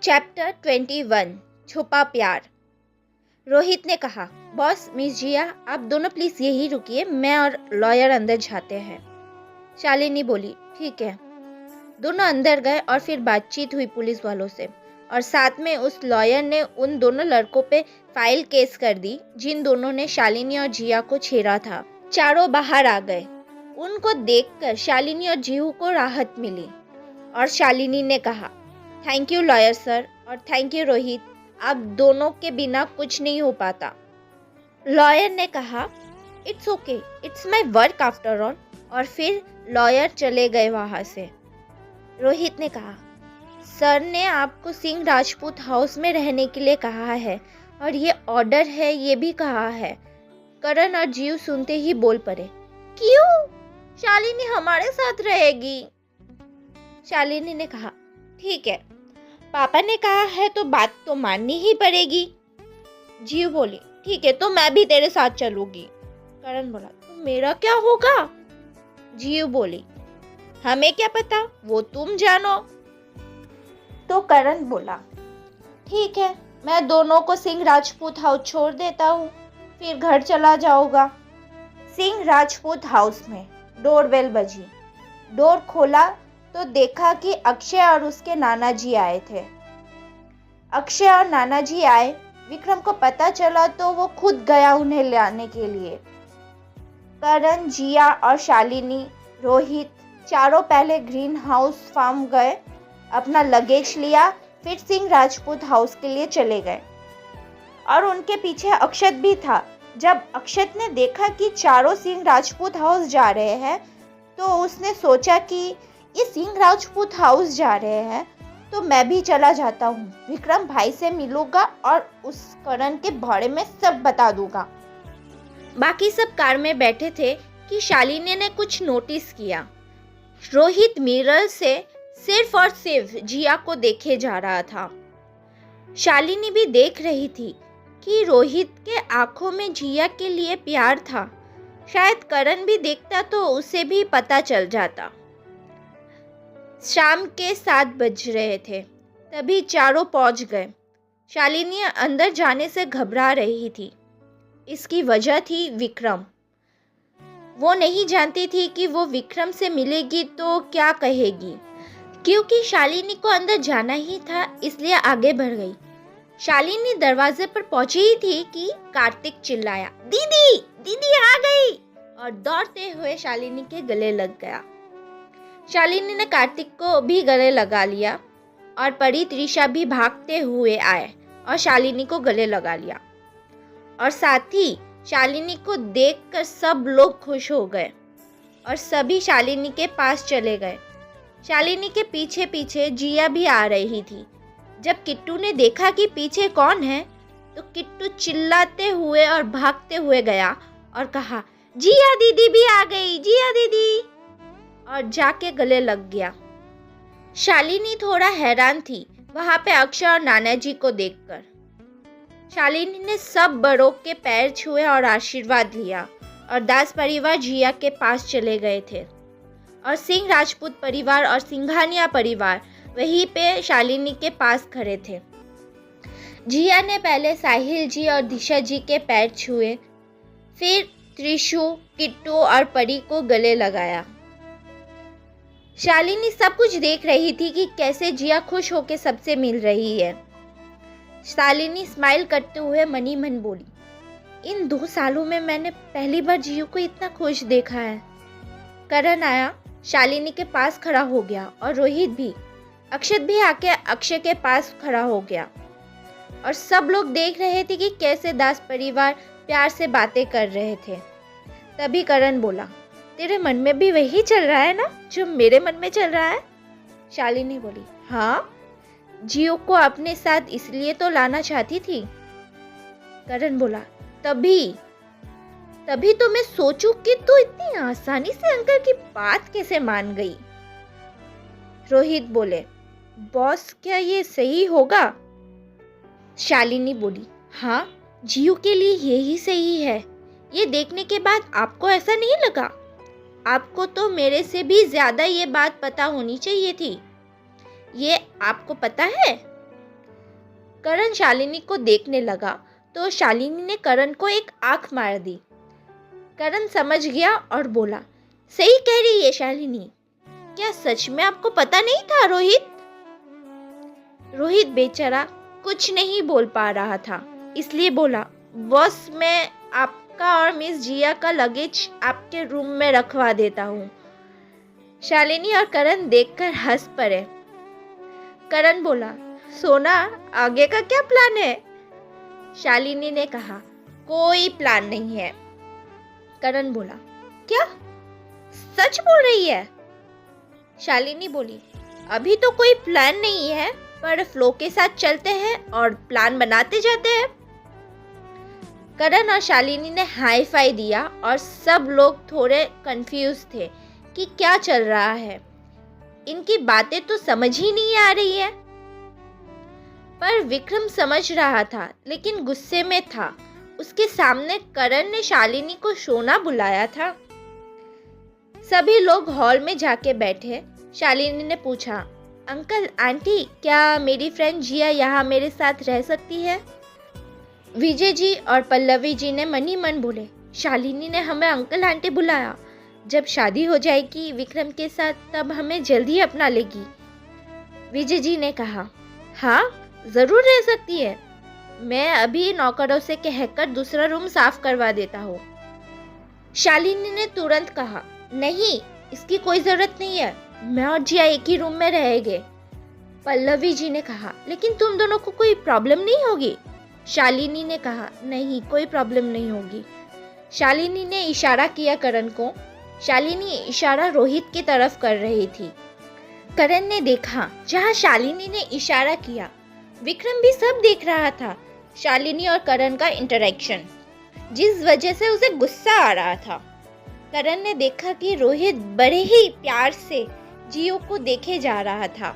Chapter 21 छुपा प्यार। रोहित ने कहा, बॉस मिस जिया आप दोनों प्लीज यही रुकिए, मैं और लॉयर अंदर जाते हैं। शालिनी बोली, ठीक है। दोनों अंदर गए और फिर बातचीत हुई पुलिस वालों से, और साथ में उस लॉयर ने उन दोनों लड़कों पे फाइल केस कर दी जिन दोनों ने शालिनी और जिया को छेड़ा था। चारों बाहर आ गए। उनको देखकर शालिनी और जीहू को राहत मिली और शालिनी ने कहा, थैंक यू लॉयर सर और थैंक यू रोहित, आप दोनों के बिना कुछ नहीं हो पाता। लॉयर ने कहा, it's okay, it's my work after all, और फिर लॉयर चले गए वहां से। रोहित ने कहा, सर ने आपको सिंह राजपूत हाउस में रहने के लिए कहा है और ये ऑर्डर है, ये भी कहा है। करण और जीव सुनते ही बोल पड़े, क्यों? शालिनी हमारे साथ रहेगी। शालिनी ने कहा, ठीक है, पापा ने कहा है तो बात तो माननी ही पड़ेगी। जीव बोली, ठीक है, तो मैं भी तेरे साथ चलूंगी। करण बोला, तो मेरा क्या होगा? जीव बोली, हमें क्या पता, वो तुम जानो। तो करण बोला, ठीक है, मैं दोनों को सिंह राजपूत हाउस छोड़ देता हूँ, फिर घर चला जाऊंगा। सिंह राजपूत हाउस में डोरबेल बजी। डोर खोला तो देखा कि अक्षय और उसके नाना जी आए थे। अक्षय और नाना जी आए, विक्रम को पता चला तो वो खुद गया उन्हें लाने के लिए। करण, जिया और शालिनी, रोहित चारों पहले ग्रीन हाउस फार्म गए, अपना लगेज लिया, फिर सिंह राजपूत हाउस के लिए चले गए। और उनके पीछे अक्षत भी था। जब अक्षत ने देखा कि चारों सिंह राजपूत हाउस जा रहे हैं तो उसने सोचा कि ये सिंह राजपूत हाउस जा रहे हैं तो मैं भी चला जाता हूँ। विक्रम भाई से मिलूंगा और उस करण के बारे में सब बता दूंगा। बाकी सब कार में बैठे थे कि शालिनी ने कुछ नोटिस किया। रोहित मिरर से सिर्फ और सिर्फ जिया को देखे जा रहा था। शालिनी भी देख रही थी कि रोहित के आंखों में जिया के लिए प्यार था। शायद करण भी देखता तो उसे भी पता चल जाता। शाम के 7 बज रहे थे, तभी चारों पहुंच गए। शालिनी अंदर जाने से घबरा रही थी। इसकी वजह थी विक्रम। वो नहीं जानती थी कि वो विक्रम से मिलेगी तो क्या कहेगी। क्योंकि शालिनी को अंदर जाना ही था, इसलिए आगे बढ़ गई। शालिनी दरवाजे पर पहुंची ही थी कि कार्तिक चिल्लाया, दीदी दीदी आ गई, और दौड़ते हुए शालिनी के गले लग गया। शालिनी ने कार्तिक को भी गले लगा लिया और परी त्रिशा भी भागते हुए आए और शालिनी को गले लगा लिया। और साथ ही शालिनी को देखकर सब लोग खुश हो गए और सभी शालिनी के पास चले गए। शालिनी के पीछे पीछे जिया भी आ रही थी। जब किट्टू ने देखा कि पीछे कौन है तो किट्टू चिल्लाते हुए और भागते हुए गया और कहा, जिया दीदी भी आ गई, जिया दीदी, और जाके गले लग गया। शालिनी थोड़ा हैरान थी वहां पे अक्षय और नाना जी को देखकर। शालिनी ने सब बड़ों के पैर छुए और आशीर्वाद लिया और दास परिवार जिया के पास चले गए थे और सिंह राजपूत परिवार और सिंघानिया परिवार वहीं पे शालिनी के पास खड़े थे। जिया ने पहले साहिल जी और दिशा जी के पैर छुए, फिर त्रिशु, किट्टू और परी को गले लगाया। शालिनी सब कुछ देख रही थी कि कैसे जिया खुश होकर सबसे मिल रही है। शालिनी स्माइल करते हुए मनी मन बोली, इन 2 सालों में मैंने पहली बार जियो को इतना खुश देखा है। करण आया, शालिनी के पास खड़ा हो गया और रोहित भी। अक्षत भी आके अक्षय के पास खड़ा हो गया और सब लोग देख रहे थे कि कैसे दास परिवार प्यार से बातें कर रहे थे। तभी करण बोला, तेरे मन में भी वही चल रहा है ना जो मेरे मन में चल रहा है? शालिनी बोली, हाँ, जियो को अपने साथ इसलिए तो लाना चाहती थी। करण बोला, तभी तो मैं सोचूं कि तू इतनी आसानी से अंकल की बात कैसे मान गई। रोहित बोले, बॉस क्या ये सही होगा? शालिनी बोली, हाँ, जियो के लिए यही सही है। ये देखने के बाद आपको ऐसा नहीं लगा? आपको तो मेरे से भी ज्यादा ये बात पता होनी चाहिए थी। ये आपको पता है? करण शालिनी को देखने लगा तो शालिनी ने करण को एक आंख मार दी। करण समझ गया और बोला, सही कह रही है शालिनी, क्या सच में आपको पता नहीं था रोहित? रोहित बेचारा कुछ नहीं बोल पा रहा था, इसलिए बोला, बॉस मैं आपका और मिस जिया का लगेज आपके रूम में रखवा देता हूँ। शालिनी और करण देखकर हंस पड़े। करण बोला, सोना आगे का क्या प्लान है? शालिनी ने कहा, कोई प्लान नहीं है। करण बोला, क्या सच बोल रही है? शालिनी बोली, अभी तो कोई प्लान नहीं है, पर फ्लो के साथ चलते हैं और प्लान बनाते जाते हैं। करण और शालिनी ने हाई फाई दिया और सब लोग थोड़े कंफ्यूज थे कि क्या चल रहा है। इनकी बातें तो समझ ही नहीं आ रही है। पर विक्रम समझ रहा था लेकिन गुस्से में था। उसके सामने करण ने शालिनी को सोना बुलाया था। सभी लोग हॉल में जाके बैठे। शालिनी ने पूछा, अंकल आंटी, क्या मेरी फ्रेंड जिया यहाँ मेरे साथ रह सकती है? विजय जी और पल्लवी जी ने मन ही मन बोले, शालिनी ने हमें अंकल आंटी बुलाया, जब शादी हो जाएगी विक्रम के साथ तब हमें जल्दी अपना लेगी। विजय जी ने कहा, हाँ जरूर रह सकती है, मैं अभी नौकरों से कहकर दूसरा रूम साफ करवा देता हूँ। शालिनी ने तुरंत कहा, नहीं इसकी कोई जरूरत नहीं है, मैं और जिया एक ही रूम में रहेंगे। पल्लवी जी ने कहा, लेकिन तुम दोनों को कोई प्रॉब्लम नहीं होगी? शालिनी ने कहा, नहीं कोई प्रॉब्लम नहीं होगी। शालिनी ने इशारा किया करण को। शालिनी इशारा रोहित की तरफ कर रही थी। करण ने देखा जहाँ शालिनी ने इशारा किया। विक्रम भी सब देख रहा था, शालिनी और करण का इंटरेक्शन, जिस वजह से उसे गुस्सा आ रहा था। करण ने देखा कि रोहित बड़े ही प्यार से जियो को देखे जा रहा था।